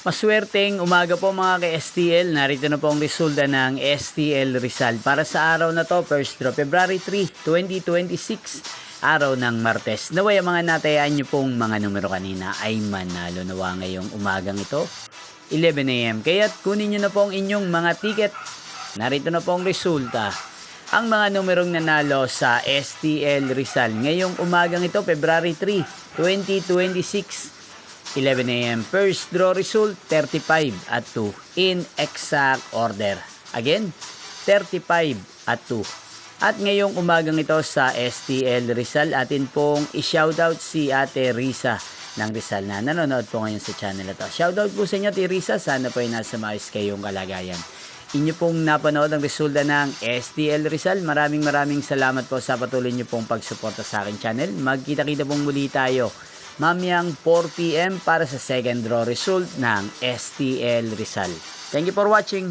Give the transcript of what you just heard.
Maswerteng umaga po mga ka-STL. Narito na po ang resulta ng STL Rizal. Para sa araw na to, first draw, February 3, 2026, araw ng Martes. Naway ang mga natayaan nyo pong mga numero kanina ay manalo nawa ngayong umagang ito, 11 AM. Kaya't kunin nyo na po ang inyong mga ticket. Narito na po ang resulta. Ang mga numerong nanalo sa STL Rizal ngayong umagang ito, February 3, 2026, 11 AM. First draw result, 35 at 2 in exact order. Again, 35 at 2. At ngayong umagang ito sa STL Rizal, atin pong i-shoutout si Ate Risa ng Rizal na nanonood po ngayon sa channel na to. Shoutout po sa inyo, Ate Risa. Sana po ay nasa maayos kayong kalagayan. Inyo pong napanood ang resulta ng STL Rizal. Maraming salamat po sa patuloy nyo pong pagsuporta sa aking channel. Magkita-kita pong muli tayo mamayang 4 PM para sa second draw result ng STL Rizal. Thank you for watching.